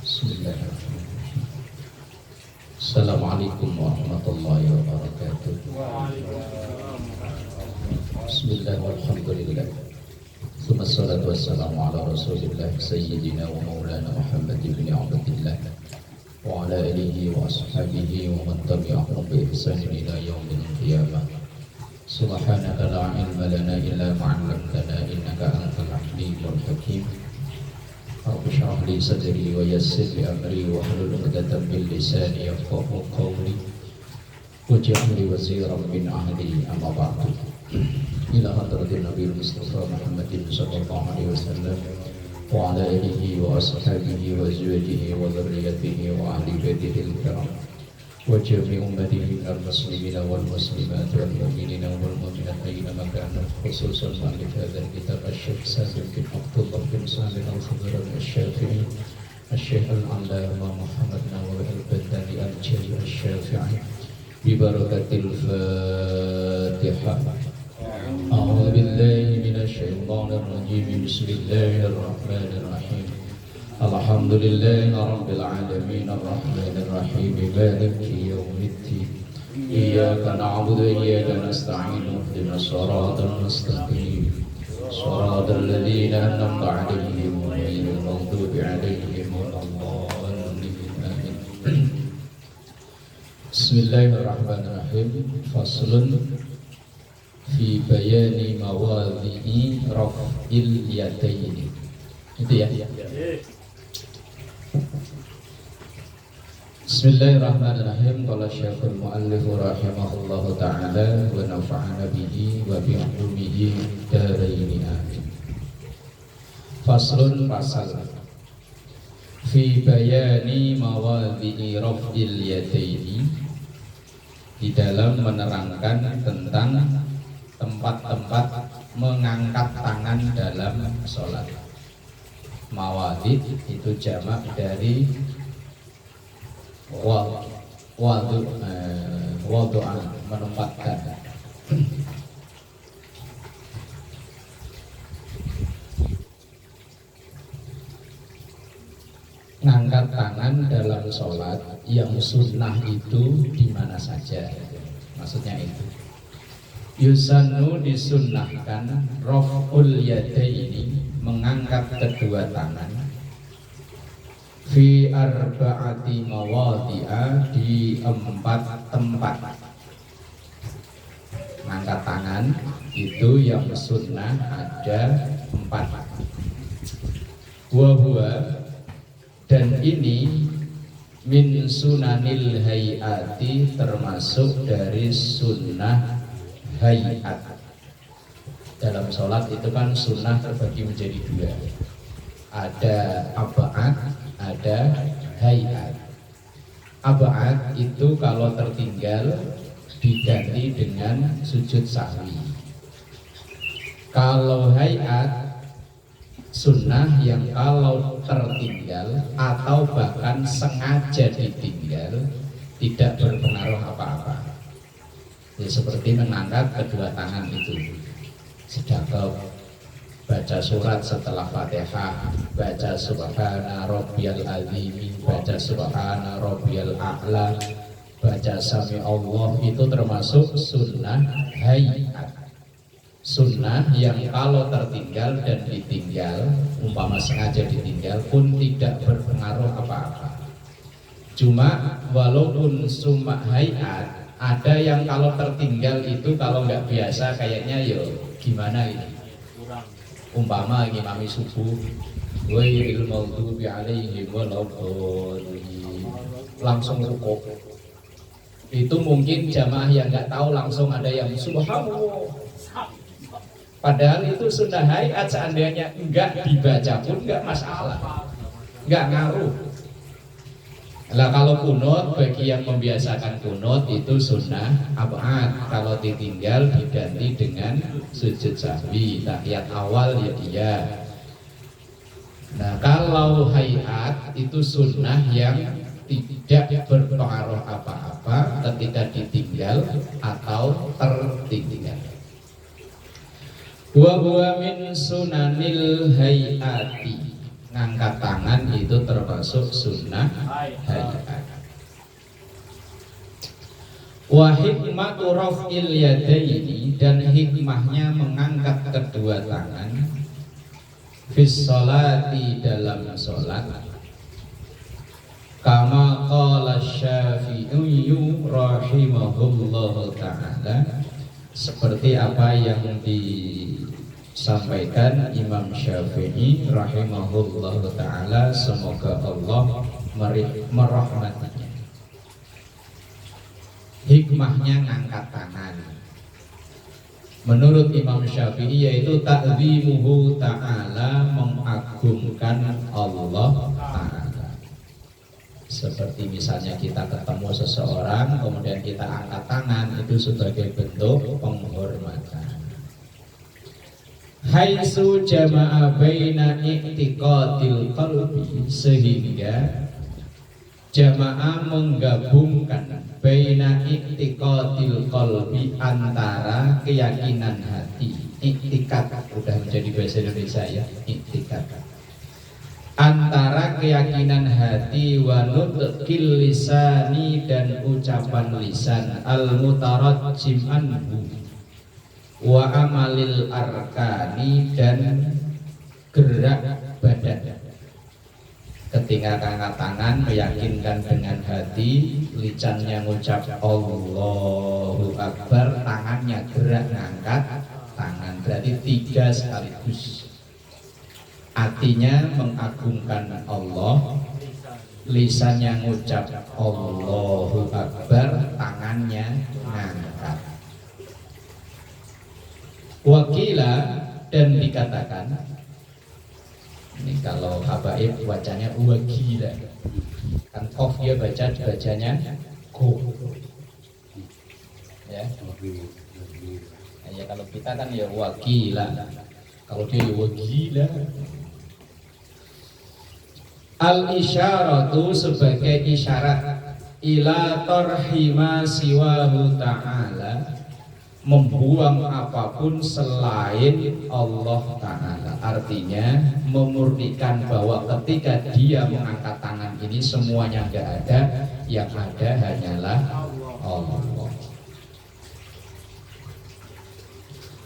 Bismillahirrahmanirrahim. Assalamualaikum warahmatullahi wabarakatuh. Bismillah walhamdulillah. Tsumma salatu wassalamu ala Rasulillah sayyidina wa maulana Muhammad ibn Abdillah wa ala alihi wa ashabihi wa man tabi'ahum bi ihsan ila yaumil qiyamah. Subhanaka la ilma lana illa ma 'allamtana innaka antal alimul hakim. Rabbi shrah li sadri wa yassir li amri wa hlul 'uqdatam min lisani yafqahu qawli waj'al li waziran min ahli amma ba'du. Ila hadratin Nabi Mustafa Muhammadin sallallahu alaihi wasallam wa ala alihi wa ashabihi wa azwajihi wa dhurriyyatihi wa ahli baitihi al-kiram wa jami' ummatihi al-muslimina wal muslimat wal mu'minina wal mu'minat ayyama kanu, khususan mu'allif hadzal kitab Asy-Syaikh Salim bin Abdullah bin Salim al-Khudran asy-Syafi'i Asy-Syaikh al-'Allamah Muhammad Nawawi al-Badali al-Jalil asy-Syafi'i bi barakatil Fatihah. A'udzu billahi minasy syaithanir rajim. Bismillahirrahmanirrahim. Alhamdulillahi rabbil alamin arrahmanir rahim maliki yaumiddin. Iyyaka na'budu wa iyyaka nasta'in ihdinas siratal mustaqim siratal ladzina an'amta 'alaihim ghairil maghdubi 'alaihim waladdallin. Bismillahirrahmanirrahim. Faslun fi bayani mawadhi'i raf'il yadaini. Itu ya. Bismillahirrahmanirrahim. Qala Syekhul Mu'allif rahimahullahu ta'ala wa nafa'ana bihi wa bi 'ulumihi daraini amin. Faslun fasal fi bayani mawadhi'i raf'il yadaini, di dalam menerangkan tentang tempat-tempat mengangkat tangan dalam sholat. Mawadhi itu jamak dari wadu'an, menempatkan. Ngangkat tangan dalam sholat yang sunnah itu di mana saja, maksudnya itu. Yusannu, disunnahkan, raf'ul yadaini, mengangkat kedua tangan, fi arba'ati mawadhi'a, di 4 tempat. Mengangkat tangan itu yang sunnah ada 4. Wa dan ini min sunanil hayati, termasuk dari sunnah hayat. Dalam sholat itu kan sunnah terbagi menjadi 2, ada ab'ad, ada hayat. Ab'ad itu kalau tertinggal diganti dengan sujud sahwi. Kalau hayat sunnah yang kalau tertinggal atau bahkan sengaja ditinggal tidak berpengaruh apa-apa. Ya, seperti mengangkat kedua tangan itu, sedekap, baca surat setelah Fatihah, baca subhana rabbiyal azim, baca subhana rabbiyal a'la, baca sami Allah, itu termasuk sunnah hayat. Sunnah yang kalau tertinggal dan ditinggal, umpama sengaja ditinggal pun tidak berpengaruh apa-apa. Cuma walaupun sunnah hayat, ada yang kalau tertinggal itu kalau nggak biasa kayaknya yo gimana ini. Umpama ngimami subuh, ghairil maghdubi 'alaihim waladdallin, langsung rukuk. Itu mungkin jamaah yang nggak tahu langsung ada yang subhanallah. Padahal itu sunnah hayat, seandainya enggak dibaca pun enggak masalah, enggak ngaruh. Nah, kalau kunut, bagi yang membiasakan kunut itu sunnah ab'ad, kalau ditinggal diganti dengan sujud sahwi, tahiyat awal ya dia. Nah, kalau hayat itu sunnah yang tidak berpengaruh apa-apa ketika ditinggal atau tertinggal. Wa huwa min sunanil hayati, ngangkat tangan itu termasuk sunnah hayat. Wa hikmatu raf'il yadaini, dan hikmahnya mengangkat kedua tangan fis sholati, dalam sholat, kama qala Syafi'i rahimahullahu ta'ala, seperti apa yang disampaikan Imam Syafi'i rahimahullahu ta'ala, semoga Allah merahmatinya. Hikmahnya ngangkat tangan menurut Imam Syafi'i yaitu ta'zimuhu ta'ala, mengagungkan Allah ta'ala. Seperti misalnya kita ketemu seseorang kemudian kita angkat tangan, itu sebagai bentuk penghormatan. Haitsu jama'a baina i'tiqadil qalbi, sehingga jamaah menggabungkan baina i'tiqadil qalbi, antara keyakinan hati, i'tiqad udah menjadi bahasa Indonesia ya, i'tiqad, antara keyakinan hati wa nutqil lisani, dan ucapan lisan, al mutarajjim anhu wa amalil arkani, dan gerak badan. Ketika angkat tangan meyakinkan dengan hati, lisannya mengucap Allahu Akbar, tangannya gerak ngangkat tangan, berarti 3 sekaligus. Hatinya mengagungkan Allah, lisannya mengucap Allahu Akbar, tangannya ngangkat. Wakila, dan dikatakan, ini kalau habaib bacanya wagila, kan kof dia bacanya go, ya. Ya kalau kita kan ya wakila, kalau dia ya wagila. Al isyaratu, sebagai isyarat, ila tarhima siwahu ta'ala, membuang apapun selain Allah Ta'ala. Artinya memurnikan bahwa ketika dia mengangkat tangan ini semuanya enggak ada, yang ada hanyalah Allah.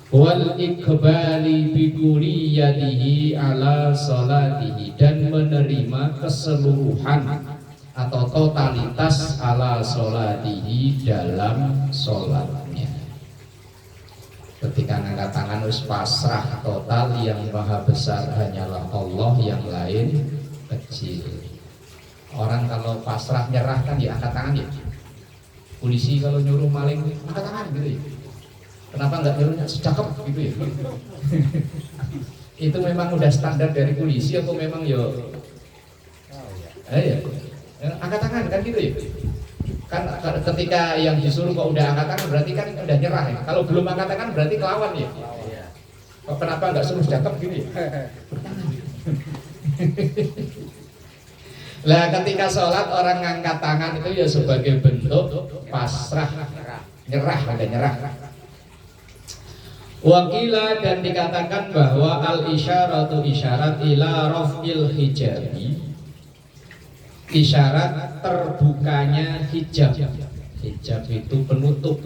Wal ikbali bi kulliyatihi ala salatihi, dan menerima keseluruhan atau totalitas ala salatihi, dalam salatnya. Ketika angkat tangan harus pasrah total, yang maha besar hanyalah Allah, yang lain kecil. Orang kalau pasrah nyerah kan ya angkat tangan ya. Polisi kalau nyuruh maling angkat tangan gitu ya. Kenapa nggak nyuruhnya sedekap gitu ya? Itu memang udah standar dari polisi atau memang yo? Ya, angkat tangan kan gitu ya. Kan ketika yang disuruh kok udah angkat tangan berarti kan udah nyerah ya. Kalau belum angkat tangan berarti kelawan ya. Kenapa nggak suruh sedekap gitu ya? Lah ketika sholat orang ngangkat tangan itu ya sebagai bentuk pasrah, nyerah, ada nyerah. Wakila, dan dikatakan bahwa al isyaratu, isyarat, ila raf'il hijabi, isyarat terbukanya hijab. Hijab itu penutup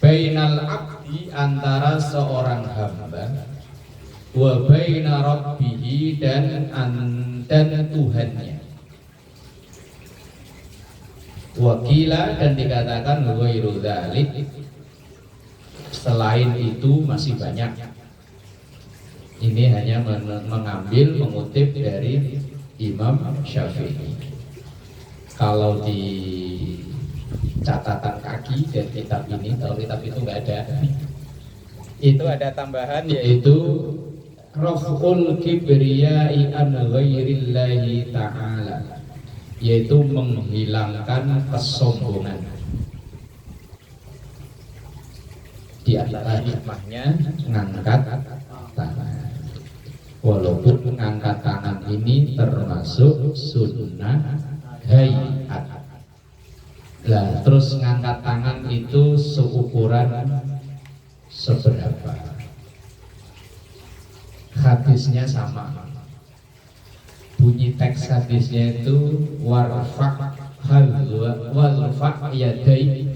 bainal abdi, antara seorang hamba, wa baina rabbihi, dan Tuhannya. Wakila, dan dikatakan ghairu dzalik, selain itu masih banyak. Ini hanya mengutip dari Imam Syafi'i. Kalau di catatan kaki dan kitab ini, kalau kitab itu nggak ada, itu ada tambahan, yaitu raf'ul kibriyai an ghairillahi ta'ala, yaitu menghilangkan kesombongan. Di antara hikmahnya ngangkat tangan, walaupun ngangkat tangan ini termasuk sunnah hayat. Lah terus ngangkat tangan itu seukuran seberapa? Hadisnya sama. bunyi teks hadisnya itu warfa' yadai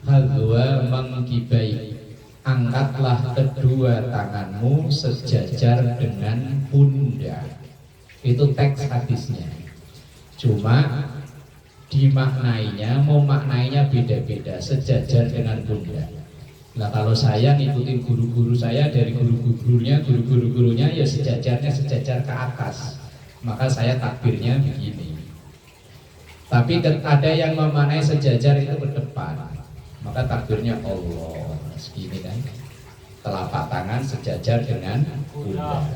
hadwa mangkibai, angkatlah kedua tanganmu sejajar dengan pundak. Itu teks hadisnya. Cuma dimaknainya, memaknainya beda-beda, sejajar dengan pundak. Nah kalau saya ngikutin guru-guru saya, dari guru-gurunya ya sejajarnya sejajar ke atas, maka saya takbirnya begini. Tapi ada yang memaknai sejajar itu ke depan, maka takbirnya Allah segini kan, telapak tangan sejajar dengan pundak.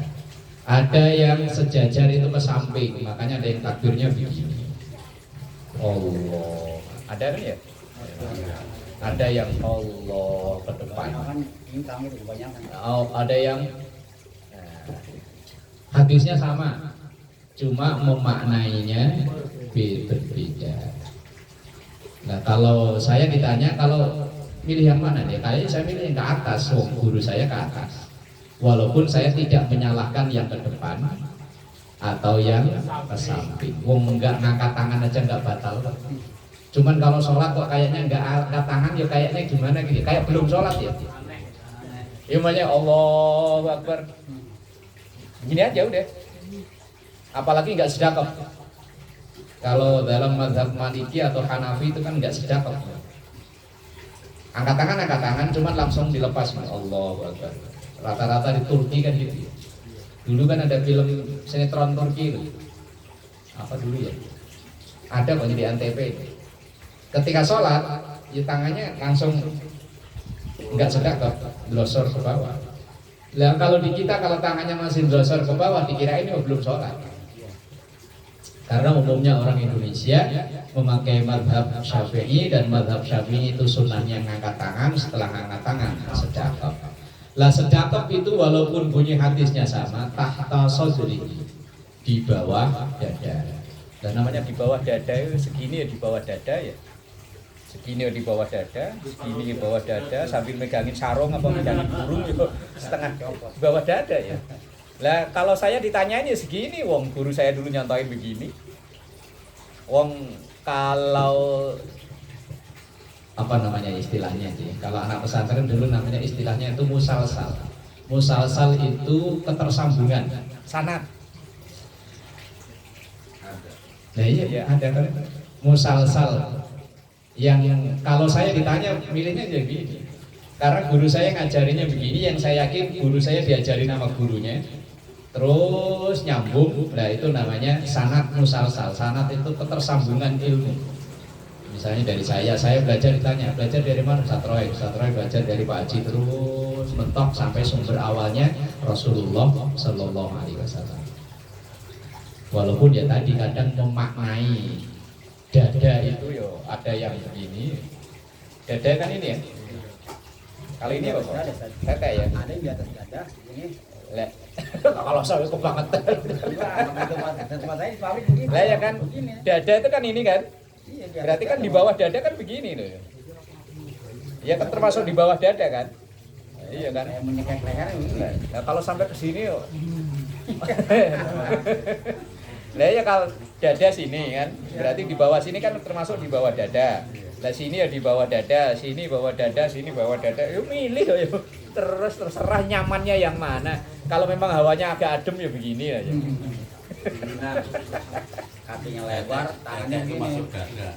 Ada yang sejajar itu ke samping, makanya ada yang takbirnya begini, Allah. Ada kan ya? Ada yang Allah ke depan. Oh, ada yang hadisnya sama, cuma memaknainya berbeda. Nah kalau saya ditanya kalau milih yang mana nih, kayaknya saya milih yang ke atas. Guru saya ke atas, walaupun saya tidak menyalahkan yang ke depan atau yang ke samping. Enggak ngangkat tangan aja nggak batal. Cuman kalau sholat kok kayaknya nggak angkat tangan, ya kayaknya gimana gitu, kayak belum sholat ya. Imamnya Allahu Akbar, gini aja udah. Apalagi nggak sedekah. Kalau dalam mazhab Maliki atau Hanafi itu kan nggak sedekah. Angkat tangan, cuman langsung dilepas. Allahu Akbar. Rata-rata di Turki kan gitu. Dulu kan ada film sinetron Turki itu. Apa dulu ya? Ada kok di Antv. Ketika sholat, ya tangannya langsung nggak sedekah, blosor ke bawah. Lah kalau di kita kalau tangannya masih blosor ke bawah, dikirain belum sholat. Karena umumnya orang Indonesia memakai madhab Syafi'i, dan madhab Syafi'i itu sunnahnya ngangkat tangan, setelah ngangkat tangan sedekah. Lah sedekah itu walaupun bunyi hadisnya sama, tahta sodri, di bawah dada. Dan namanya di bawah dada itu segini ya, di bawah dada ya. Segini ya di bawah dada, segini di bawah dada, sambil megangin sarung apa megangin burung itu setengah di bawah dada ya. Lah kalau saya ditanyain ya segini, wong guru saya dulu nyontoin begini. Wong kalau apa namanya istilahnya sih? Kalau anak pesantren dulu namanya istilahnya itu musalsal. Musalsal itu ketersambungan, sanad. Nah iya ada kan musalsal. Yang kalau saya ditanya milihnya jadi begini. Karena guru saya ngajarinya begini, yang saya yakin guru saya diajarin sama gurunya. Terus nyambung, nah itu namanya sanad musalsal. Sanad itu ketersambungan ilmu. Misalnya dari saya belajar ditanya, belajar dari mana? Ustaz Roy belajar dari Pak Haji, terus mentok sampai sumber awalnya Rasulullah Sallallahu Alaihi Wasallam. Walaupun ya tadi kadang memaknai dada itu yo ada yang begini. Dada kan ini ya. Kali ini apa? Tete ya. Ada yang di atas dada, ini. Kalau saya kebangetan. Lah ya kan, dada itu kan ini kan. Berarti kan di bawah dada kan begini loh. Ya kan termasuk di bawah dada kan. Iya kan. Nah kalau sampai ke sini yo. Lah ya kalau dada sini kan, berarti di bawah sini kan termasuk di bawah dada. Lah sini ya di bawah dada, sini bawah dada, sini bawah dada. Yuk milih yo. Terus terserah nyamannya yang mana. Kalau memang hawanya agak adem ya begini aja. Kakinya lebar, tangannya itu masuk dada.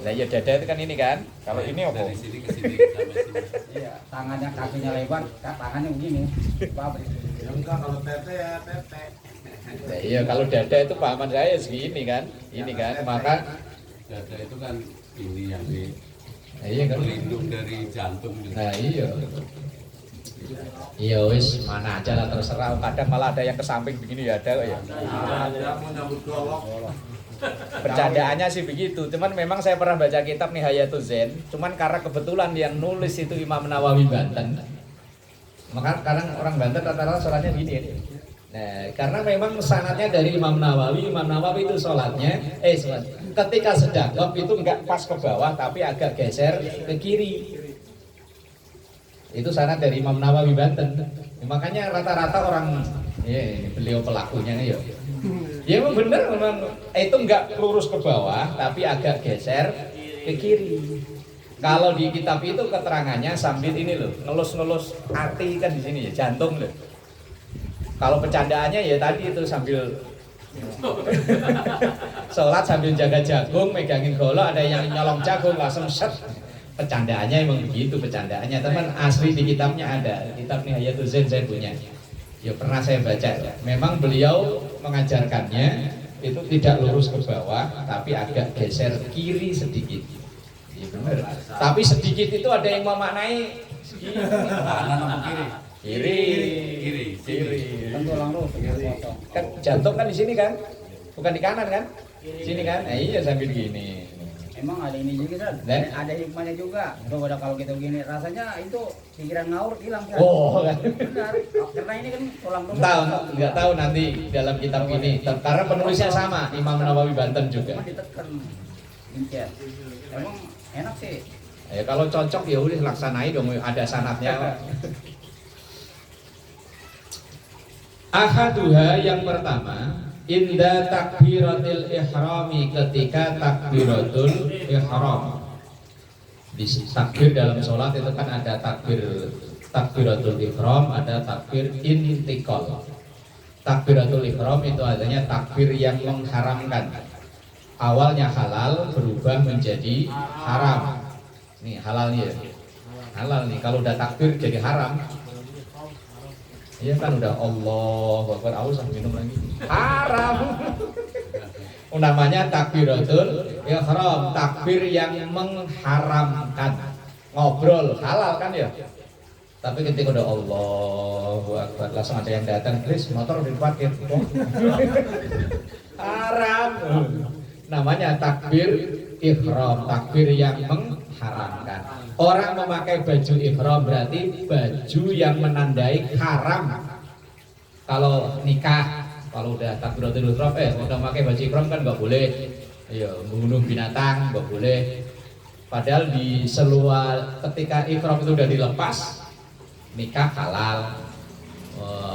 Lah ya dada itu kan ini kan. Kalau ini apa? Dari sini ke sini sampai sini. Iya, tangannya kakinya lebar, tangannya begini. Enggak, kalau tete ya tete. Nah, iya kalau dada itu pahaman saya segini kan. Ini kan, maka dada itu kan ini yang di iya kan pelindung dari jantung. Nah, iya. Iya wis mana aja lah terserah, kadang malah ada yang ke samping begini ya ada kok ya. Bercandaannya sih begitu, cuman memang saya pernah baca kitab Nihayatul Zen, cuman karena kebetulan yang nulis itu Imam Nawawi Banten, maka kadang orang Banten rata-rata sholatnya begini ya. Nah karena memang sanadnya dari Imam Nawawi itu sholatnya ketika sedekah itu enggak pas ke bawah tapi agak geser ke kiri. Itu sanad dari Imam Nawawi Banten. Makanya rata-rata orang beliau pelakunya ya Ya memang benar, memang itu enggak lurus ke bawah, tapi agak geser ke kiri. Kalau di kitab itu keterangannya sambil ini loh, ngelus-ngelus hati kan di sini ya, jantung loh. Kalau bercandaannya ya tadi itu sambil sholat sambil jaga jagung, megangin golok, ada yang nyolong jagung langsung set. Bercandaannya emang begitu bercandaannya, teman. Asli di kitabnya ada, kitab Nihayatul Zain saya punya. Ya pernah saya baca. Memang beliau mengajarkannya itu tidak lurus ke bawah, tapi agak geser kiri sedikit. Ya benar. Tapi sedikit itu ada yang memaknai kanan sama kiri. Kiri. Kan jantung kan di sini kan, bukan di kanan kan? Sini kan? Iya sambil gini. Emang ada ini juga kan? Ada hikmahnya juga. Coba kalau kita begini rasanya itu pikiran ngawur hilang kan? Oh kan? Benar. Karena ini kan tulang rusuk. Nggak tahu nanti dalam kitab ini. Karena penulisnya sama, Imam Nawawi Banten juga. Cuma ditekan. Incet. Emang enak sih. Ya kalau cocok ya udah laksanai dong, ada sanatnya. Ahaduha yang pertama, inda takbiratul ihrami, ketika takbiratul ihram. Di takbir dalam sholat itu kan ada takbiratul ihram, ada takbir intikal. Takbiratul ihram itu adanya takbir yang mengharamkan. Awalnya halal berubah menjadi haram. Nih halal nih ya. Halal nih, kalau udah takbir jadi haram. Iya kan udah Allah Akbar, aus minum lagi. Haram. Namanya takbiratul ihram, takbir yang mengharamkan. Ngobrol halal kan ya. Tapi ketika udah Allahu Akbar langsung ada yang datang, "Chris, motor diparkir." Haram. Namanya takbir ihram, takbir yang mengharamkan. Orang memakai baju ihram berarti baju yang menandai haram. Kalau nikah, kalau udah takbiratul ihram, udah memakai baju ihram kan nggak boleh. Iya, membunuh binatang nggak boleh. Padahal di seluar ketika ihram itu udah dilepas, nikah halal.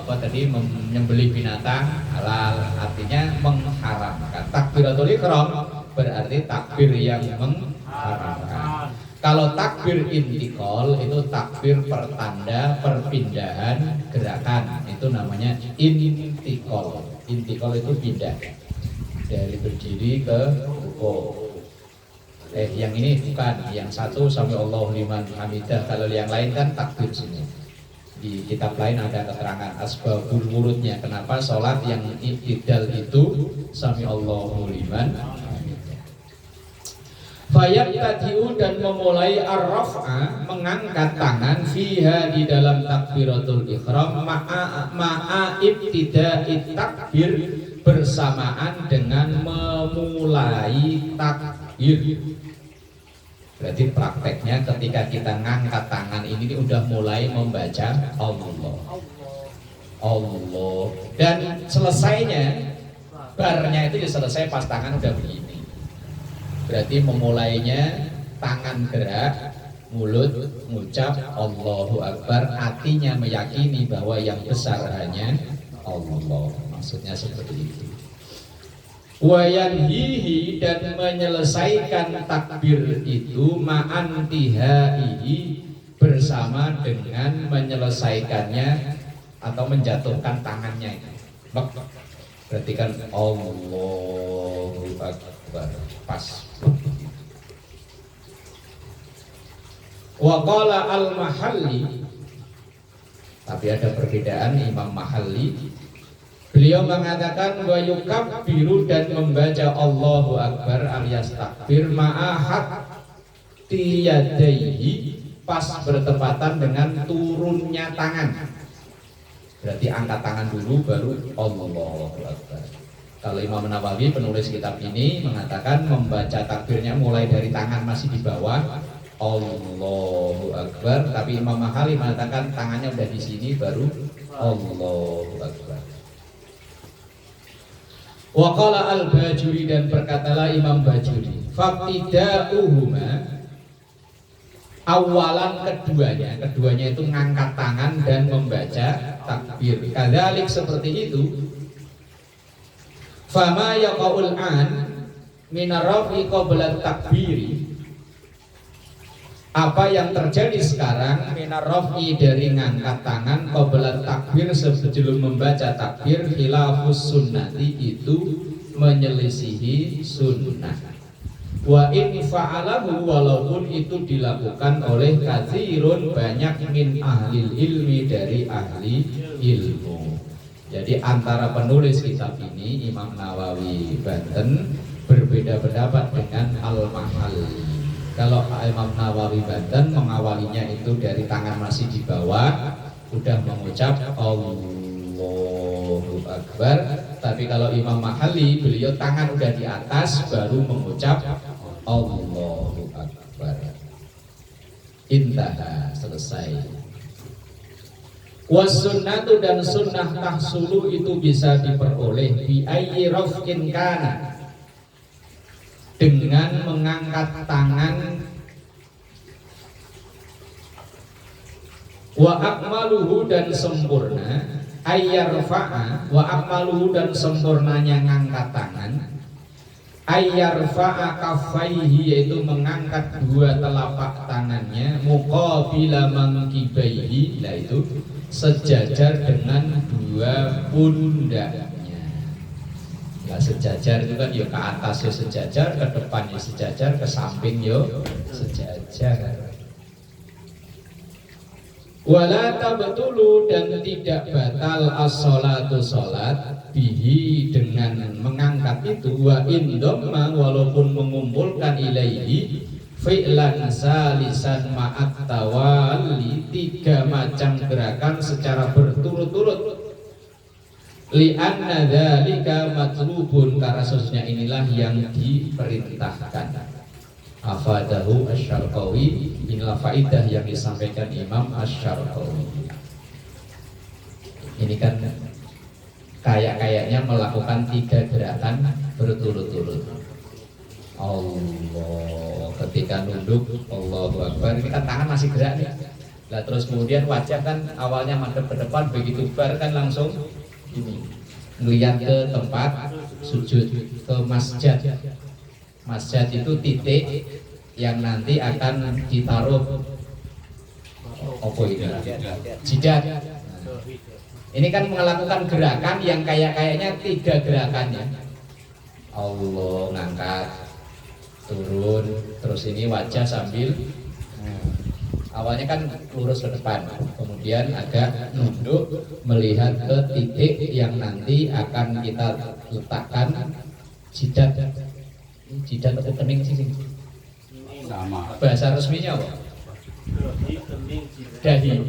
Menyembelih binatang halal, artinya mengharamkan. Takbiratul ihram berarti takbir yang mengharamkan. Kalau takbir intikal itu takbir pertanda perpindahan gerakan, itu namanya intikal. Intikal itu pindah dari berdiri ke rukuk. Yang ini bukan, yang satu sami Allahu liman hamidah. Kalau yang lain kan takbir sini. Di kitab lain ada keterangan asbabul wurudnya, kenapa sholat yang i'tidal itu sami Allahu liman hamidah. Fayabtadi'u, dan memulai ar-raf'a, mengangkat tangan fiha di dalam takbiratul ihram ma'a ibtida'it takbir, bersamaan dengan memulai takbir. Berarti prakteknya ketika kita ngangkat tangan ini udah mulai membaca Allah, dan selesainya barnya itu selesai pas tangan udah begini. Berarti memulainya tangan gerak, mulut mengucap Allahu Akbar, hatinya meyakini bahwa yang besar hanya Allah. Maksudnya seperti itu. Wayanhihi, dan menyelesaikan takbir itu ma'antihaihi, bersama dengan menyelesaikannya atau menjatuhkan tangannya. Berarti kan Allahu Akbar pas. Wa qala al-Mahalli, tapi ada perbedaan Imam Mahalli. Beliau mengatakan wa yukabbiru, dan membaca Allahu Akbar alias takbir ma'ahat tiyadaihi, pas bertepatan dengan turunnya tangan. Berarti angkat tangan dulu baru Allahu Akbar. Kalau Imam Nawawi penulis kitab ini mengatakan membaca takbirnya mulai dari tangan masih di bawah Allahu Akbar, tapi Imam Mahalli mengatakan tangannya udah di sini baru Allahu Akbar. Wa qala al-Bajuri, dan berkatalah Imam Bajuri, faqtida'uhuma, awalan keduanya itu ngangkat tangan dan membaca takbir. Kadzalik, seperti itu, Fama yaqaul an minarafi qabla takbiri, apa yang terjadi sekarang minarafi dari ngangkat tangan qabla takbir sebelum membaca takbir khilafus sunnati itu menyelisihi sunnah. Wa in fa'alahu, walaupun itu dilakukan oleh katsirun banyak min ahli ilmi dari ahli ilmu. Jadi antara penulis kitab ini Imam Nawawi Banten berbeda pendapat dengan Al-Mahalli. Kalau Imam Nawawi Banten mengawalinya itu dari tangan masih di bawah, udah mengucap Allahu Akbar. Tapi kalau Imam Mahalli beliau tangan udah di atas baru mengucap Allahu Akbar. Intaha, selesai. Wasunnatu, dan sunnah tahsulu itu bisa diperoleh bi ayyi rafqin kana, dengan mengangkat tangan, wa akmaluhu, dan sempurna, ayyarfa'a, wa akmaluhu, dan sempurnanya ngangkat tangan, ayyarfa'a kaffaihi, yaitu mengangkat dua telapak tangannya, muqabila mankibaihi, yaitu sejajar dengan dua pundaknya. Nah, sejajar itu kan ya ke atas ya sejajar, ke depan ya sejajar, ke samping ya sejajar. Wala tabtulu, dan tidak batal as-sholatu sholat bihi, dengan mengangkat itu, wa indhamma, walaupun mengumpulkan ilaihi fi'lan salisan ma'at tawali, tiga macam gerakan secara berturut-turut, li'anna dzalika matlubun, karena sesungguhnya inilah yang diperintahkan. Afadahu Asy-Syarqawi, inilah faidah yang disampaikan Imam Asy-Syarqawi. Ini kan kayaknya melakukan tiga gerakan berturut-turut. Allah, ketika nunduk Allahu Akbar, ini kan tangan masih gerak nih. Lah terus kemudian wajah kan awalnya madhep ke depan, begitu bar kan langsung ini ngelihat ke tempat sujud, ke masjid. Masjid itu titik yang nanti akan ditaruh apa ini? Jidat. Ini kan melakukan gerakan yang kayaknya tiga gerakannya. Allah ngangkat, turun, terus ini wajah sambil awalnya kan lurus ke depan, kemudian agak nunduk melihat ke titik yang nanti akan kita letakkan jidat. Jidat atau kening sih? Sama. Bahasa resminya apa? Dahi.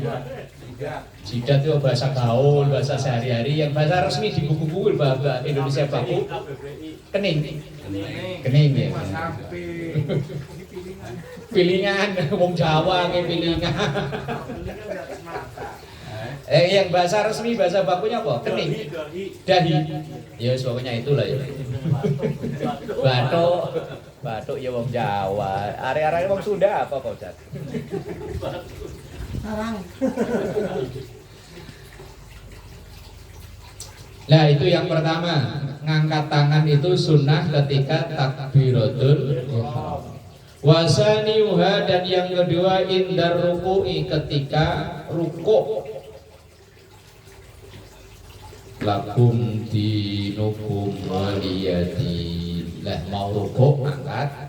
Jidat itu bahasa gaul, bahasa sehari-hari. Yang bahasa resmi di buku-buku bahasa Indonesia baku kening. Kening ya. Pilingan, wong Jawa kayak pilingan. Yang bahasa resmi, bahasa bakunya apa? Kening. Dahi. Ya pokoknya itulah ya. Batuk ya wong Jawa. Area-area wong Sunda apa Pak Ustaz? Nah itu yang pertama, ngangkat tangan itu sunnah ketika takbiratul ihram. Wasaniuha, dan yang kedua indar ruku'i, ketika rukuk. Lakum dinukum waliyadin, lah mau rukuk angkat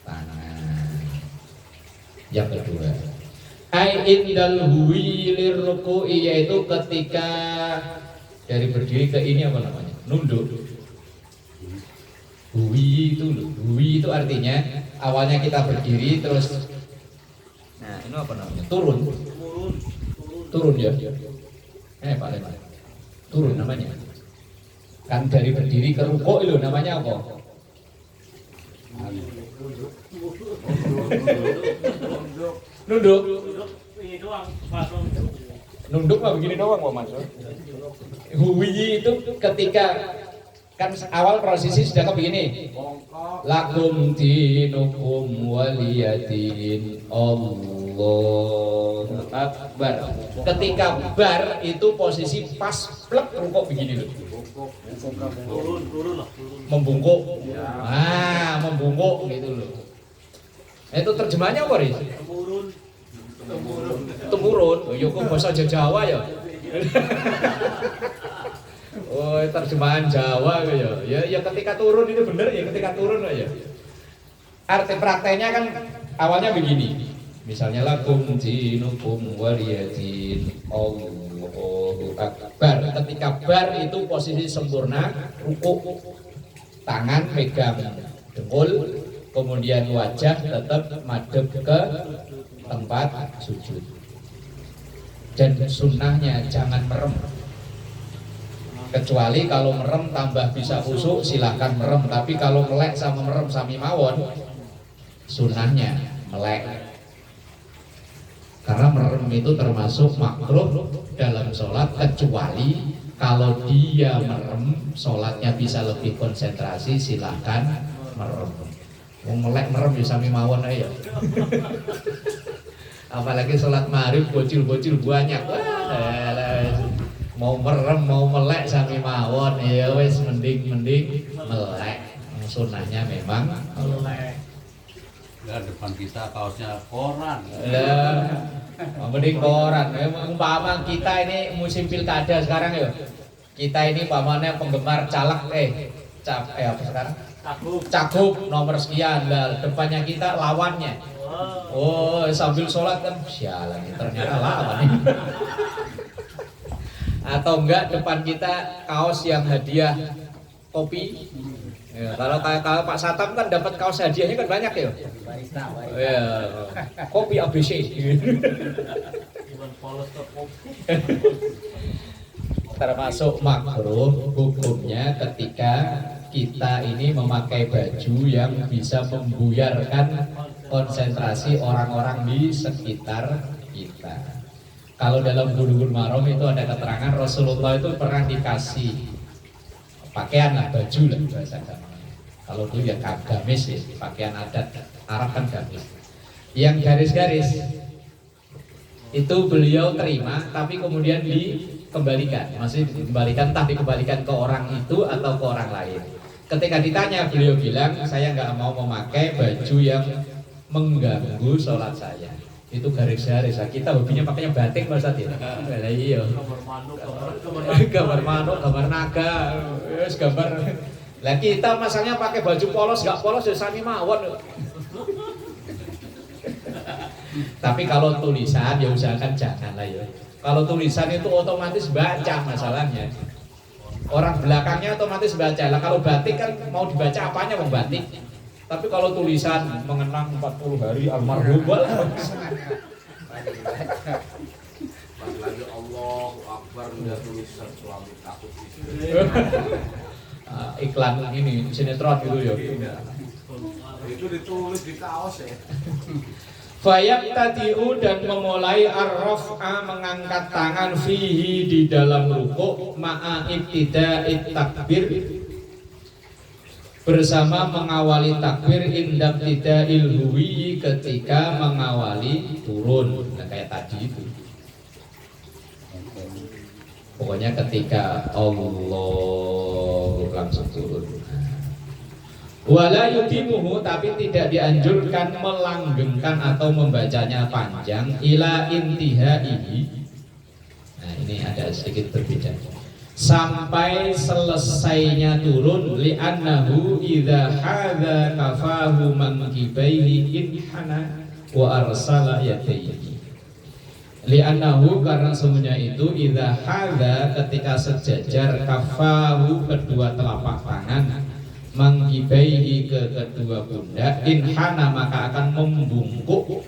tangan. Yang kedua ai indal huwi lirruku'i, yaitu ketika dari berdiri ke ini apa namanya? Nunduk. Huwi itu artinya awalnya kita berdiri terus nah ini apa namanya? Turun ya. Pak Leman. Turun namanya. Kan dari berdiri ke rukuk itu namanya apa? Nunduk. Nunduk mah begini doang Pak Mas. Huwi itu ketika Kan awal prosesi sudah kok begini. Lakum dinukum waliyadin. Allahu Akbar. Ketika bar itu posisi pas plek rukuk begini loh. Turun. Membungkuk. Ah, membungkuk gitu loh. Itu terjemahnya apa, Riz? Temurun. Oh, ya kok bahasa Jawa ya. Oh, terjemahan Jawa ya. Ya ketika turun itu bener ya, ketika turun ya. Arti prakteknya kan awalnya begini. Misalnya lakum dinukum waliyadin. Allahu Akbar. Ketika bar itu posisi sempurna, rukuk, tangan pegang dengkul, kemudian wajah tetap madhep ke tempat sujud. Dan sunnahnya jangan merem. Kecuali kalau merem tambah bisa khusyuk silahkan merem. Tapi kalau melek sama merem sami mawon, sunnahnya melek. Karena merem itu termasuk makruh dalam sholat, kecuali kalau dia merem sholatnya bisa lebih konsentrasi, silahkan merem. Mau melek merem ya sami mawon aja. Apalagi sholat maghrib bocil-bocil banyak. Mau merem mau melek sami mawon ya wes mending melek. Sunnahnya memang melek. Nah, depan kita kaosnya koran. Mending koran. Umpama kita ini musim pilkada sekarang ya. Kita ini pamannya penggemar caleg apa sekarang? Cagup nomor sekian. Lah depannya kita lawannya. Oh, sambil sholat kan sialan ternyata lawan. Atau enggak depan kita kaos yang hadiah kopi. Ya, kalau Pak Satam kan dapat kaos hadiahnya kan banyak ya. Ya, kopi ABC. Termasuk makruh hukumnya ketika kita ini memakai baju yang bisa membuyarkan konsentrasi orang-orang di sekitar kita. Kalau dalam Bulughul Maram itu ada keterangan Rasulullah itu pernah dikasih pakaian lah, baju lah bahasa agama. Kalau dulu ya gamis ya, pakaian adat Arab kan gamis. Yang garis-garis itu beliau terima, tapi kemudian dikembalikan. Maksudnya dikembalikan, entah dikembalikan ke orang itu atau ke orang lain. Ketika ditanya, beliau bilang, saya nggak mau memakai baju yang mengganggu sholat saya. Itu garis-garis. Kita hobinya pakainya batik Mas Adi. Iya. Gambar manuk, gambar naga, wis gambar. Lah kita masanya pakai baju polos, enggak polos ya sami mawon. Tapi kalau tulisan ya usahakan jangan lah ya. Kalau tulisan itu otomatis baca masalahnya. Orang belakangnya otomatis baca. Lah kalau batik kan mau dibaca apanya mau batik. Tapi kalau tulisan mengenang 40 hari almarhum lagi Allahu Akbar udah tulisan suami takut iklan ini sinetron gitu ya. Itu ditulis di kaos ya. Fayabtadi'u dan memulai ar-raf'a mengangkat tangan fihi di dalam rukuk ma'a ibtida'it takbir bersama mengawali takbir indak tida'il huwi ketika mengawali turun. Nah, kayak tadi itu. Pokoknya ketika Allah langsung turun. Wala yudimuhu, tapi tidak dianjurkan melanggengkan atau membacanya panjang ila intihaihi. Nah, ini ada sedikit berbeda. Sampai selesainya turun li'annahu idza hadza kafahu mankibaihi inhana wa arsala yadayhi. Li'annahu karena semuanya itu idza hadza ketika sejajar kafahu kedua telapak tangan manggibaihi ke kedua pundak inhana maka akan membungkuk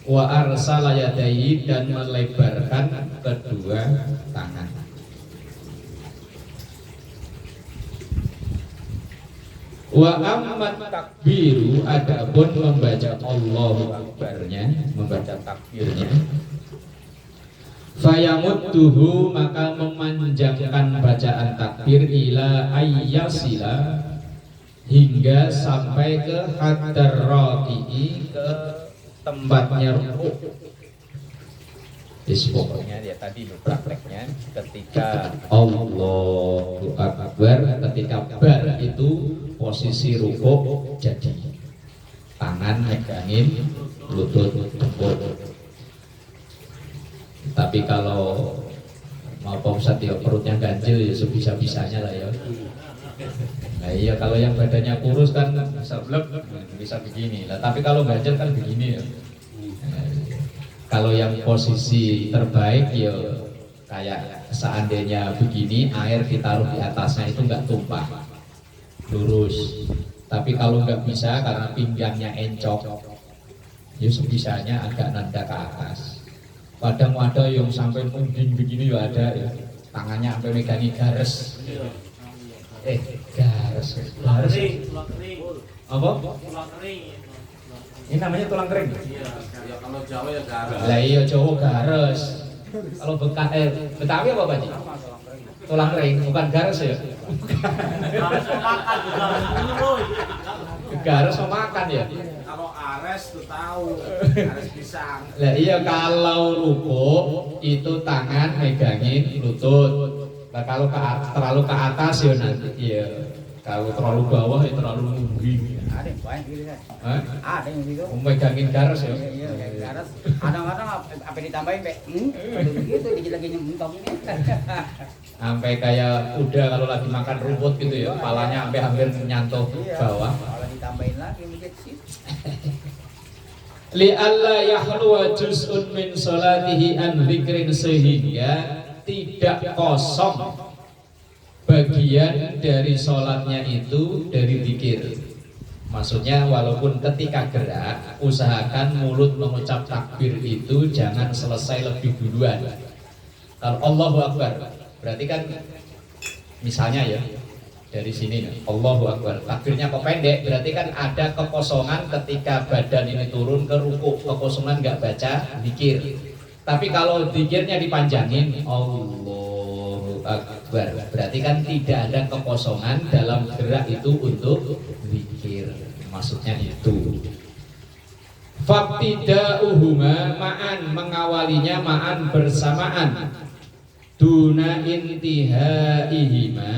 wa arsala yadayhi dan melebarkan kedua tangan. Wa ammat takbiru adapun membaca Allahu Akbarnya, membaca takbirnya Fayamudduhu, maka memanjangkan bacaan takbir ila ayyasila, hingga sampai ke haddar raki'i, ke tempatnya rukuk. Pokoknya dia tadi lu prakteknya ketika Allahu Akbar, ketika bar itu posisi rukuk jadi tangan megangin lutut dengkul. Tapi kalau mau Pak Ustadz ya perutnya ganjil ya sebisa-bisanya lah ya. Nah iya, kalau yang badannya kurus kan bisa blek, bisa begini lah. Tapi kalau ganjil kan begini ya. Kalau yang posisi terbaik ya kayak seandainya begini, air ditaruh di atasnya itu nggak tumpah, lurus. Tapi kalau nggak bisa karena pinggangnya encok, ya sebisanya agak nanda ke atas. Kadang ada yang sampai mungkin begini ya ada ya, tangannya sampai megangi gares. Gares. Apa? Ini namanya tulang kering. Ya kalau Jawa ya garas. Lah iya Jawa gares. Kalau Betawi apa Pak Ji? Tulang kering, bukan gares ya? Gares memakan ya? Kalau Ares tuh tahu, Ares pisang. Lah iya, kalau rukuk itu tangan megangin lutut. Nah kalau terlalu ke atas ya nanti ya. Kalau terlalu bawah ya terlalu mungging. Ada yang banyak gitu kan. Hah? Ada yang gitu. Megangin gares ya? Iya, kayak garas. Kadang-kadang apa ditambahin Pak? Begitu dikit lagi nyemplung ini. Sampai kayak udah kalau lagi makan rumput gitu ya, kepalanya sampai hampir nyantuh bawah. Kalau ditambahin lagi mungkin sih. Li alla yahluwa juz'un min salatihi an dzikrin, sehingga tidak kosong bagian dari sholatnya itu dari zikir. Maksudnya walaupun ketika gerak, usahakan mulut mengucap takbir itu jangan selesai lebih duluan. Kalau Allahu Akbar, berarti kan misalnya ya dari sini Allahu Akbar, takbirnya kok pendek, berarti kan ada kekosongan ketika badan ini turun ke rukuk, kekosongan nggak baca zikir. Tapi kalau zikirnya dipanjangin Allahu Akbar, berarti kan tidak ada kekosongan dalam gerak itu untuk zikir. Maksudnya itu. Fabtida'uhuma ma'an, mengawalinya ma'an bersamaan. Duna intihaihima,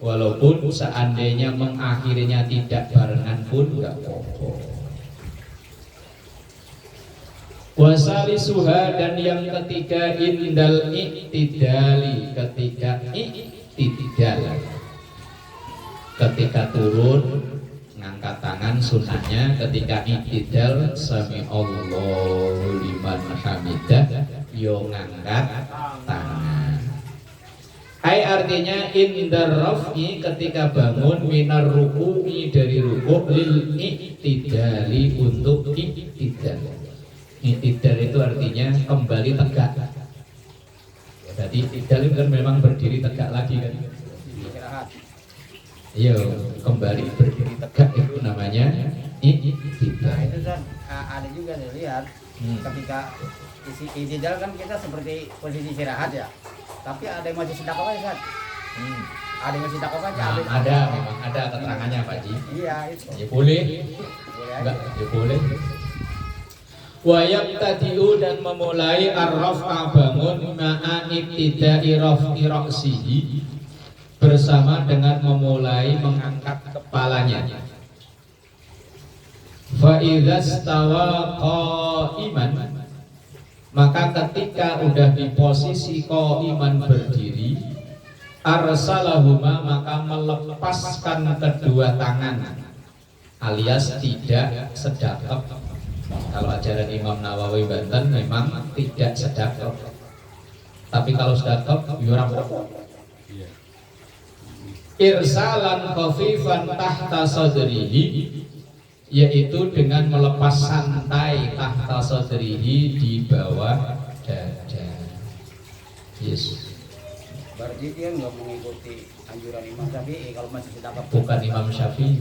walaupun seandainya mengakhirinya tidak barengan pun enggak apa-apa. Wasalisuha, dan yang ketiga indal iktidali, ketika iktidal, ketika turun ngangkat tangan sunnahnya. Ketika iktidal sami Allahu liman hamidah, yo ngangkat tangan. Ai artinya indar raf'i, ketika bangun, minar ruku'i, dari rukuk, lil iktidali, untuk iktidal. Iktidal itu artinya kembali tegak. Jadi iktidal itu kan memang berdiri tegak lagi kan. Istirahat. Iya, kembali berdiri tegak itu namanya iktidal. Nah itu kan ada juga saya lihat ketika iktidal kan kita seperti posisi istirahat ya. Tapi ada yang masih sedekah kan Ustaz? Ada yang masih sedekah kan? Nah, ada, memang ada keterangannya Pak Ji. Iya itu. Ya boleh. Boleh Enggak, aja. ya boleh. Wa yabtadi'u, dan memulai ar-raf'a, bangun, ma'a ibtida'i raf'i ra'sihi, bersama dengan memulai mengangkat kepalanya. Fa idza stawa qa'iman, maka ketika udah di posisi qa'iman, berdiri, arsalahuma, maka melepaskan kedua tangan, alias tidak sedekap. Kalau ajaran Imam Nawawi Banten memang tidak sedekap. Tapi kalau sedekap ya apa? Irsalan khafifan tahta sadrihi, yaitu dengan melepas santai tahta sadrihi, di bawah dada. Yes. Berarti dia nggak mengikuti anjuran Imam Syafi'i kalau masih sedekah. Bukan Imam Syafi'i,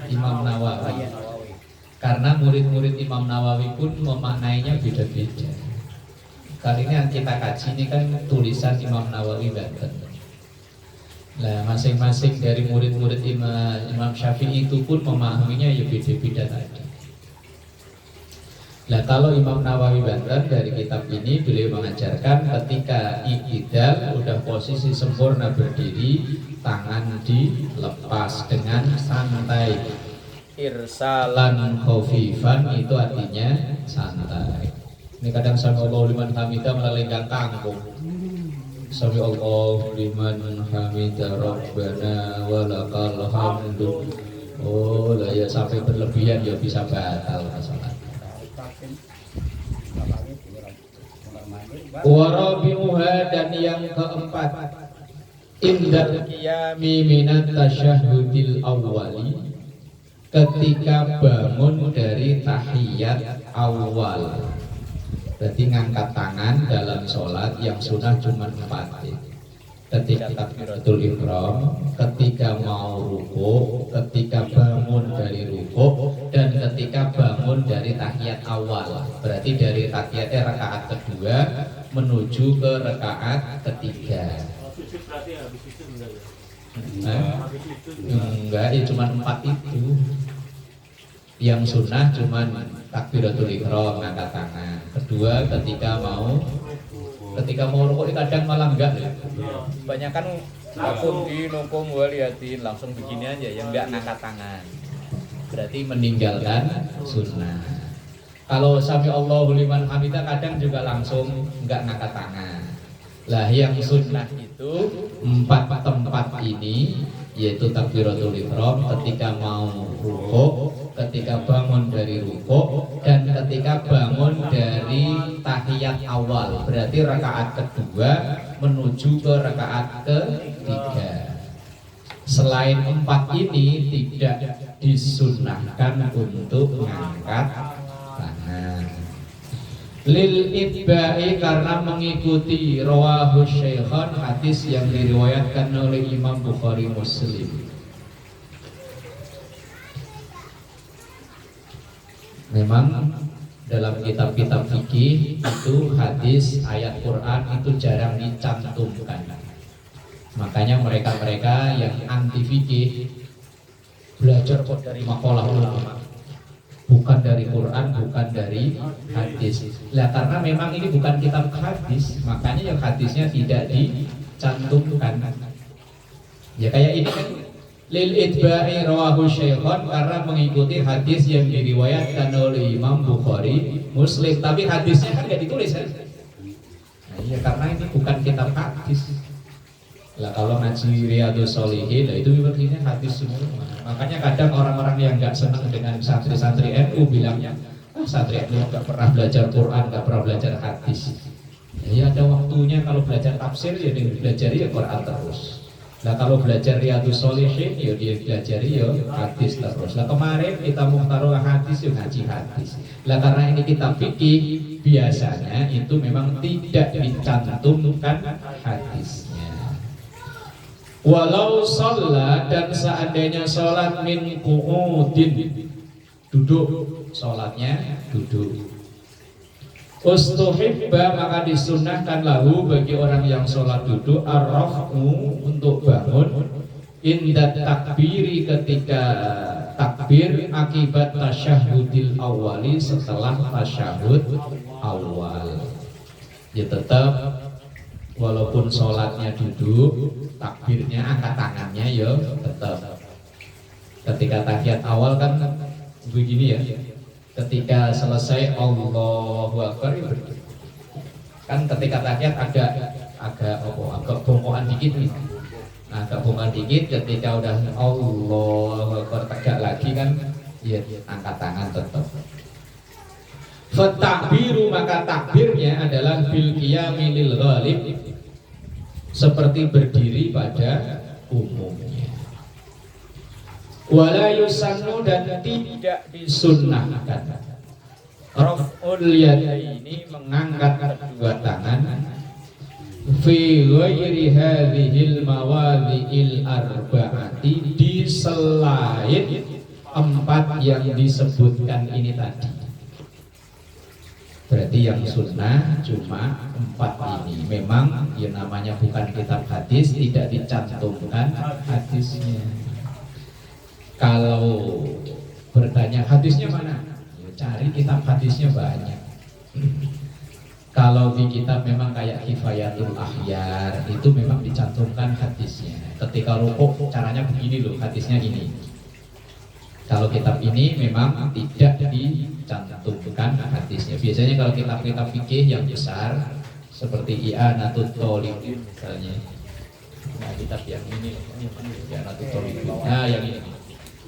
Imam Oh Nawawi. iya Nawawi. Karena murid-murid Imam Nawawi pun memaknainya beda-beda. Kali ini yang kita kaji ini kan tulisan Imam Nawawi Banten. Nah, masing-masing dari murid-murid Imam Syafi'i itu pun memahaminya ya beda-beda tadi. Nah, kalau Imam Nawawi Banten dari kitab ini beliau mengajarkan ketika i'tidal udah posisi sempurna berdiri, tangan dilepas dengan santai. Irsalan khafifan itu artinya santai. Ini kadang sami Allahu liman hamidah malah lenggang kangkung. Sami Allahu liman hamidah Rabbana walakal hamdu. Oh, lah ya sampai berlebihan ya bisa batal salat. Warabi'uha dan yang keempat indal qiyami minat tasyahudil awwali, ketika bangun dari tahiyat awal. Berarti ngangkat tangan dalam sholat yang sunnah cuma 4. Ketika takbiratul ihram, ketika mau ruku, ketika bangun dari ruku, dan ketika bangun dari tahiyat awal. Berarti dari rakaat kedua menuju ke rakaat ketiga. Enggak, ya cuma 4 itu. Yang sunnah cuma takbiratul ihram, ngangkat tangan. Kedua ketika mau rukuk, kadang malah enggak ya. Banyak kan langsung nukum waliyatin langsung begini aja, yang enggak ngangkat tangan. Berarti meninggalkan sunnah. Kalau sami Allahu liman hamidah kadang juga langsung enggak ngangkat tangan. Lah yang sunnah itu 4 tempat ini, yaitu takbiratul ihram, ketika mau rukuk, ketika bangun dari rukuk, dan ketika bangun dari tahiyat awal. Berarti rakaat kedua menuju ke rakaat ketiga. Selain 4 ini tidak disunnahkan untuk mengangkat tangan. Lil itba'i, karena mengikuti rawahu syaikhan, hadis yang diriwayatkan oleh Imam Bukhari Muslim. Memang dalam kitab-kitab fikih itu hadis ayat Quran itu jarang dicantumkan. Makanya mereka-mereka yang anti fikih belajar kok dari makalah ulama, bukan dari Quran, bukan dari hadis. Lah karena memang ini bukan kitab hadis, makanya yang hadisnya tidak dicantumkan. Ya kayak ini kan lil itba'i rawahu syaikhan, karena mengikuti hadis yang diriwayatkan oleh Imam Bukhari Muslim. Tapi hadisnya kan nggak ditulis kan? Nah, iya, karena ini bukan kitab hadis. Lah kalau ngaji Riyadhus Shalihin, lah itu artinya hadis semua. Makanya kadang orang-orang yang nggak senang dengan santri-santri NU bilangnya, santri NU nggak pernah belajar Quran, nggak pernah belajar hadis. Ya ada waktunya kalau belajar tafsir ya belajar ya Quran terus. Nah kalau belajar Riyadhus Shalihin ya dia pelajari ya hadis terus. Lah kemarin kita muhtarolah hadis ya ngaji hadis. Lah karena ini kitab fikih, biasanya itu memang tidak dicantumkan hadisnya. Walau sholat, dan seandainya sholat min qu'udin, duduk, sholatnya duduk. Ustuhibba, maka disunnahkan lahu bagi orang yang sholat duduk, ar-raf'u, untuk bangun, inda takbiri, ketika takbir, akibat tasyahudil awali, setelah tasyahud awal. Ya tetap walaupun sholatnya duduk, takbirnya angkat tangannya ya tetap. Ketika tahiyat awal kan begini ya. Ketika selesai Allahu Akbar kan ketika tahiyat agak bongkokan dikit nih. Nah, agak bongkokan dikit, ketika udah Allahu Akbar tegak lagi kan ya angkat tangan tetap. Fatakbiru, maka takbirnya adalah bil qiyami lil ghalib, seperti berdiri pada umumnya. Wala yusannu, dan tidak disunnahkan raf'ul yadaini, mengangkat kedua tangan, fi ghairi hadhil mawadhi'il arba'ati, di selain 4 yang disebutkan ini tadi. Berarti yang sunnah cuma 4 ini. Memang ya namanya bukan kitab hadis, tidak dicantumkan hadisnya. Kalau bertanya hadisnya mana, ya cari kitab hadisnya banyak. Kalau di kitab memang kayak Kifayatul Akhyar itu memang dicantumkan hadisnya. Ketika rukuk caranya begini loh, hadisnya ini. Kalau kitab ini memang tidak dicantumkan hadisnya. Biasanya kalau kitab-kitab fikih yang besar seperti I'anatul Thalibin misalnya. Nah, kitab yang ini I'anatul Thalibin. Nah, yang ini.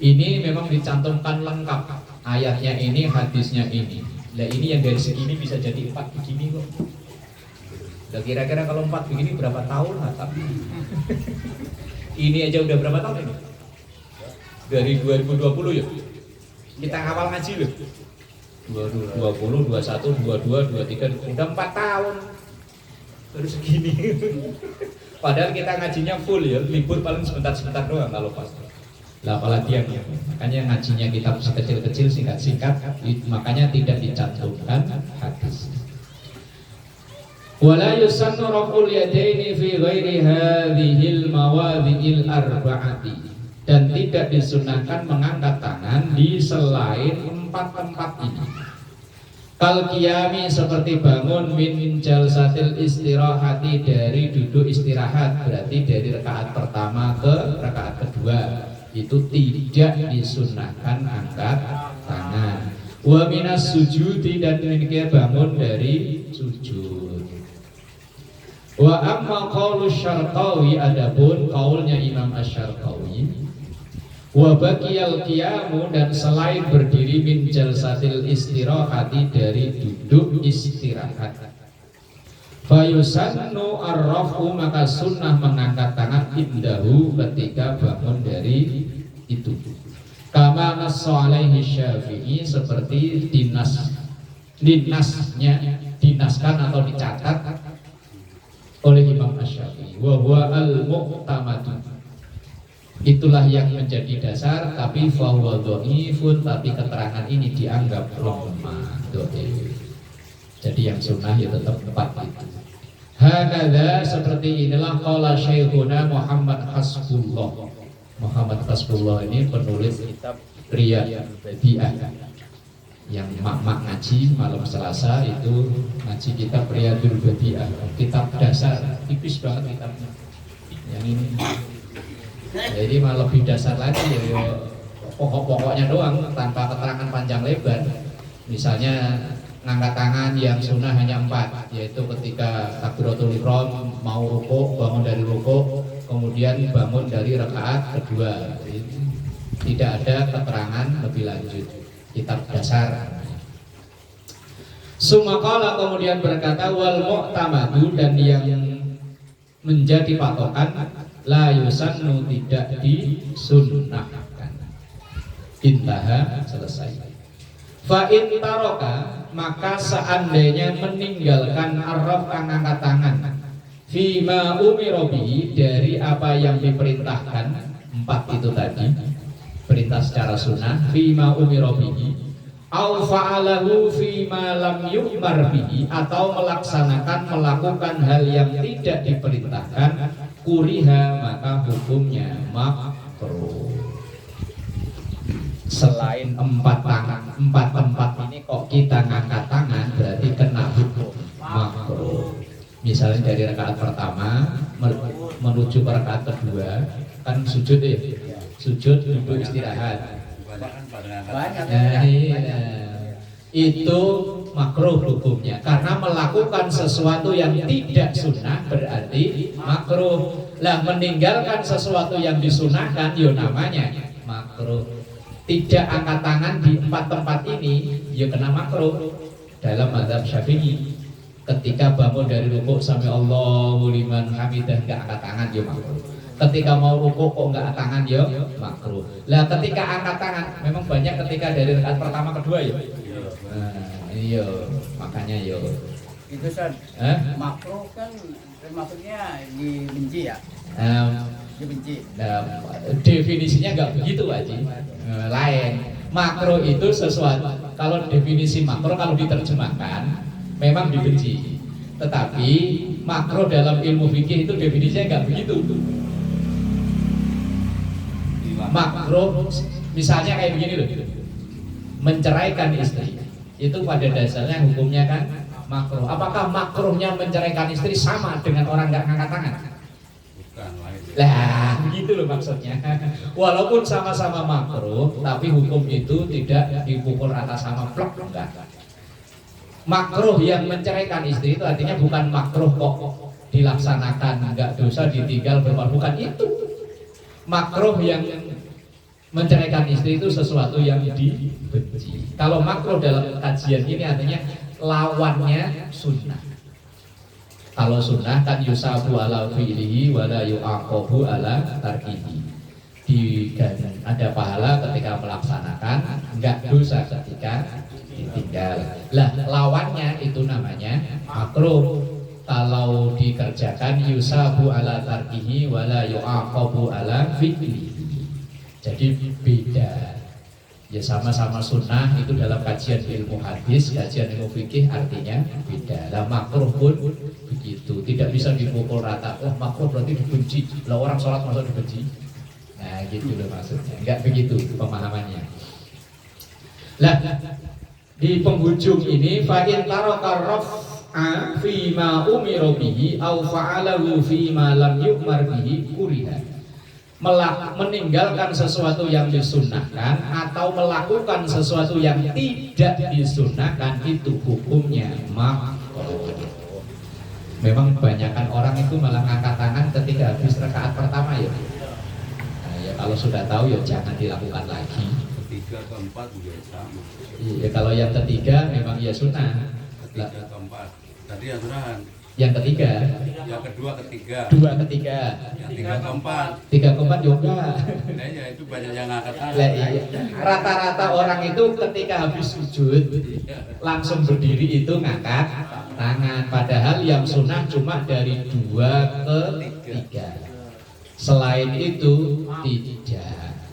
Ini memang dicantumkan lengkap. Ayatnya ini, hadisnya ini. Nah, ini yang dari segini bisa jadi 4 begini kok. Nah, kira-kira kalau 4 begini berapa tahun lah tapi. Ini aja udah berapa tahun ini? Dari 2020 ya? Kita ngawal ngaji loh 20, 21, 22, 23, udah 4 tahun baru segini. Padahal kita ngajinya full ya, libur paling sebentar-sebentar doang kalau pas. Lah apalagi yang makanya ngajinya kitab kecil-kecil, singkat-singkat, makanya tidak dicantumkan hadis. Wala yusannu raf'ul yadaini fi ghairi hadhil mawadhi'il arba'ati. Dan tidak disunahkan mengangkat tangan di selain 4 tempat ini. Kal qiyami seperti bangun min jalsatil istirahati dari duduk istirahat, berarti dari rakaat pertama ke rakaat kedua itu tidak disunahkan angkat tangan. Wa minas sujudi dan demikian bangun dari sujud. Wa amma qaulu Syarqawi, adapun qaulnya Imam Asy-Syarqawi, wa baqiyal qiyamu dan selain berdiri min jalsatil istirahati dari duduk istirahat. Fa yusannu ar-raf'u maka sunnah mengangkat tangan indahu ketika bangun dari itu. Kama nassa alaihi Syafi'i seperti dinaskan atau dicatat oleh Imam Asy-Syafi'i. Wa huwa al-mu'tamadu. Itulah yang menjadi dasar, tapi fahuwa dhaifun, tapi keterangan ini dianggap lemah, dhaif. Jadi yang sunnah ya tetap 4 itu. Hakadha seperti inilah qala Syekhuna Muhammad Hasbullah. Muhammad Hasbullah ini penulis kitab Riyadul Badi'ah. Yang mak-mak ngaji malam Selasa itu ngaji kitab Riyadul Badi'ah, kitab dasar, tipis banget kitabnya. Yang ini jadi malah lebih dasar lagi ya, pokok-pokoknya doang tanpa keterangan panjang lebar. Misalnya ngangkat tangan yang sunnah hanya 4, yaitu ketika takbiratul ihram mau rukuk, bangun dari rukuk, kemudian bangun dari rakaat kedua. Tidak ada keterangan lebih lanjut, kitab dasar. Sumakala kemudian berkata wal mu'tamadu, dan yang menjadi patokan la yusannu tidak disunnahkan. Intaha, selesai. Fa in taraka, maka seandainya meninggalkan arraf angkat tangan fima umira bihi, dari apa yang diperintahkan 4 itu tadi, perintah secara sunnah, fima umira bihi au fa'alahu fima lam yu'mar bihi, atau melakukan hal yang tidak diperintahkan, kuriha maka hukumnya makruh. Selain 4 tempat ini kok kita ngangkat tangan, berarti kena hukum makruh. Misalnya dari rakaat pertama menuju ke rakaat kedua kan sujud ya, sujud duduk istirahat. Itu makruh hukumnya, karena melakukan sesuatu yang tidak sunnah berarti makruh. Lah meninggalkan sesuatu yang disunahkan yo namanya makruh. Tidak angkat tangan di 4 tempat ini yo kena makruh dalam mazhab Syafi'i. Ketika bangun dari rukuk sampai Allahu liman hamidah enggak angkat tangan yo makruh. Ketika mau rukuk kok enggak angkat tangan yo makruh. Lah ketika angkat tangan memang banyak ketika dari rakaat pertama kedua yo. Iya, makanya yo. Itu Ustaz. Makruh kan maksudnya dibenci ya? Dibenci. Definisinya enggak begitu aja. Lain. Makruh itu sesuatu. Kalau definisi makruh kalau diterjemahkan memang dibenci. Tetapi makruh dalam ilmu fikih itu definisinya nggak begitu. Makruh misalnya kayak begini loh, menceraikan istri itu pada dasarnya hukumnya kan makruh. Apakah makruhnya menceraikan istri sama dengan orang nggak ngangkat tangan? Bukan lain. Lah, begitu loh maksudnya. Walaupun sama-sama makruh, tapi hukum itu tidak dipukul rata sama plek, enggak. Makruh yang menceraikan istri itu artinya bukan makruh kok dilaksanakan enggak dosa ditinggal berbuat, bukan itu. Makruh yang menceraikan istri itu sesuatu yang dibenci. Kalau makruh dalam kajian ini artinya lawannya sunnah. Kalau sunnah kan yusabu ala fi'lihi wa la yu'aqabu ala tarkihi. Ada pahala ketika melaksanakan, enggak dosa ketika ditinggal. Lah lawannya itu namanya makruh. Kalau dikerjakan yusabu ala tarkihi wa la yu'aqabu ala fi'lihi. Jadi beda. Ya sama-sama sunnah itu dalam kajian ilmu hadis, kajian ilmu fikih artinya beda. Lah makruh pun begitu, tidak bisa dipukul rata. Oh makruh berarti dibenci. Lah orang sholat masa dibenci? Nah gitu loh maksudnya. Enggak begitu pemahamannya. Lah di penghujung ini fa in taraka raf'a fi ma umira bihi aw fa'alahu fi ma lam yu'mar bihi kuriha. Meninggalkan sesuatu yang disunnahkan atau melakukan sesuatu yang tidak disunnahkan itu hukumnya makruh. Memang kebanyakan orang itu malah ngangkat tangan ketika habis rakaat pertama ya. Nah, ya kalau sudah tahu ya jangan dilakukan lagi. Ketiga keempat juga sama. Iya, kalau yang ketiga memang ya sunnah. Ketiga keempat. Tadi yang sunahan. Yang ketiga. Yang kedua ketiga. Dua ketiga. Yang tiga keempat. Tiga keempat juga. Nah ya itu banyak yang ngangkat tangan. Lah, iya. Rata-rata orang itu ketika habis sujud langsung berdiri itu ngangkat tangan. Padahal yang sunnah cuma dari 2 ke 3. Selain itu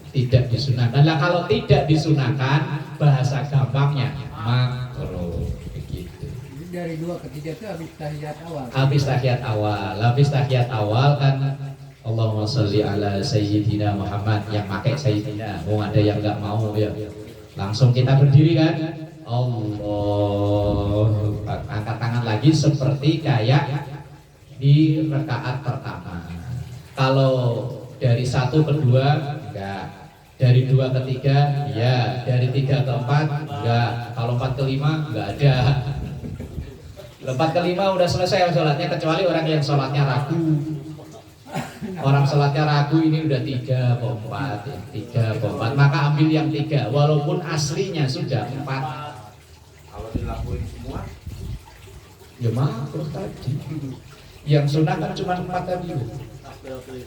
tidak disunahkan. Nah kalau tidak disunahkan bahasa gampangnya makruh begitu. Dari 2 ke 3 itu habis tahiyat awal. Habis tahiyat awal kan Allahumma sholli ala sayyidina Muhammad, yang pakai sayyidina. Oh ada yang nggak mau ya. Langsung kita berdiri kan. Allah, angkat tangan lagi seperti kayak di rakaat pertama. Kalau dari 1 ke 2 enggak, dari 2 ke 3 ya, dari 3 ke 4 enggak, kalau 4 ke 5 enggak ada. 4 ke 5 udah selesai sholatnya, kecuali orang yang sholatnya ragu. Orang sholatnya ragu ini udah 3 ke 4 ya, 3 ke 4, maka ambil yang 3 walaupun aslinya sudah 4. Kalau dilakuin semua Ya makruh tadi. Yang sunnah kan cuma 4 tadi.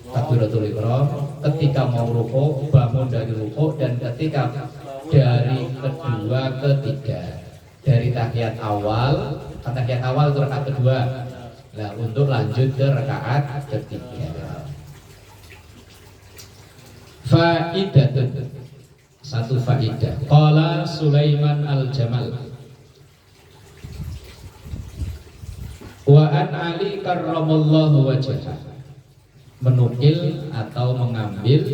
Takbiratul ihram, ketika mau rukuk, bangun dari rukuk, dan ketika dari kedua ke 3. Dari tahiyat awal itu rakaat kedua. Nah, untuk lanjut ke rakaat ketiga. Faidatun. Satu faidah. Qala Sulaiman al-Jamal. Wa an Ali karramallahu wajhah. Menukil atau mengambil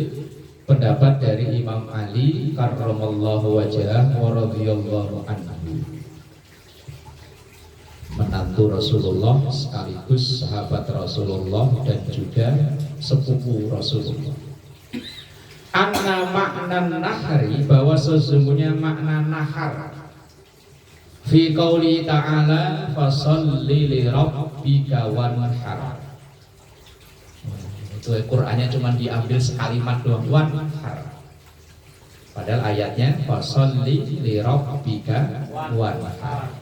pendapat dari Imam Ali karramallahu wajhah wa radhiyallahu anhu, menantu Rasulullah sekaligus sahabat Rasulullah dan juga sepupu Rasulullah. Anna makna nahari, bahwa sesungguhnya makna nahar fi qauli ta'ala fasalli li rabbika wanhar. Itu Qur'annya cuma diambil sekalimat doang, wanhar. Padahal ayatnya fasalli li rabbika wanhar.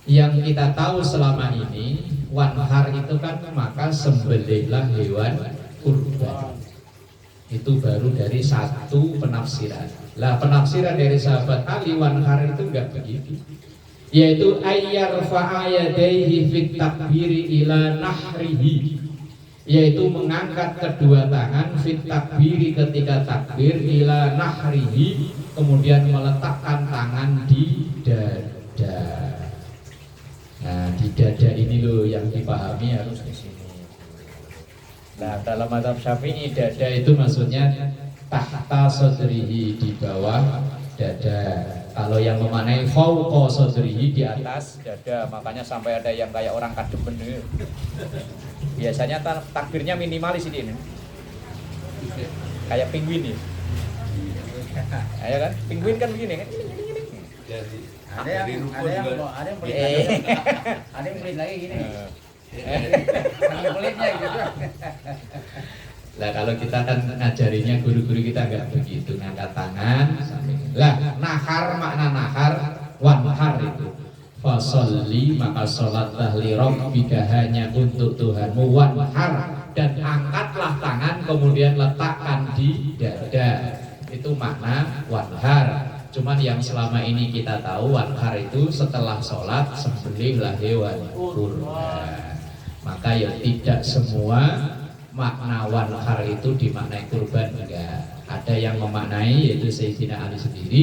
Yang kita tahu selama ini wanhar itu kan maka sembelihlah hewan kurban. Itu baru dari satu penafsiran. Lah penafsiran dari sahabat Ali wanhar itu enggak begitu. Yaitu ayyarfa'a yadayhi fit takbiri ila nahrihi, yaitu mengangkat kedua tangan fit takbiri ketika takbir ila nahrihi, kemudian meletakkan tangan di dada. Nah, di dada ini loh yang dipahami harus di sini. Nah, dalam mazhab Syafi'i dada dada itu maksudnya tahta sodrihi, di bawah dada. Kalau yang memaknai fauqa sodrihi, di atas. atas dada, makanya sampai ada yang kayak orang kadep bener. Biasanya takbirnya minimalis ini. Kayak penguin ya. Ayo kan, penguin kan begini kan. Jadi Ada dari yang rukun juga. ada yang pelit lagi. Ada yang pelit lagi gini. Saking pelitnya gitu. Lah kalau kita kan ngajarinya guru-guru kita nggak begitu, ngangkat tangan sampai. Lah nahar, makna nahar wanhar itu fasolli, maka sholatlah li rabbika, hanya untuk Tuhanmu, wanhar, dan angkatlah tangan kemudian letakkan di dada. Itu makna wanhar. Cuman yang selama ini kita tahu wanhar itu setelah sholat sembelihlah hewan kurban. Maka ya tidak semua makna wanhar itu dimaknai kurban, enggak. Ada yang memaknai, yaitu Sayyidina Ali sendiri,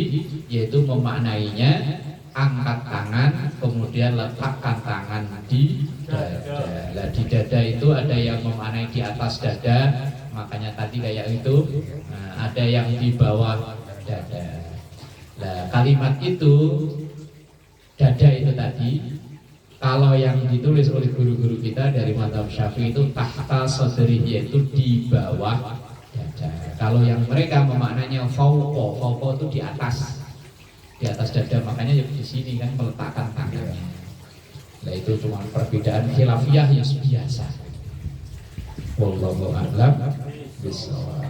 yaitu memaknainya angkat tangan kemudian letakkan tangan di dada. Lah di dada itu ada yang memaknai di atas dada, makanya tadi kayak itu. Nah, ada yang di bawah dada. Nah, kalimat itu dada itu tadi, kalau yang ditulis oleh guru-guru kita dari mazhab Syafi'i itu tahta sodri, yaitu di bawah dada. Kalau yang mereka memaknanya fauqa itu di atas dada, makanya di sini kan meletakkan tangannya. Nah itu cuma perbedaan khilafiyah yang biasa. Wallahu a'lam bishawab.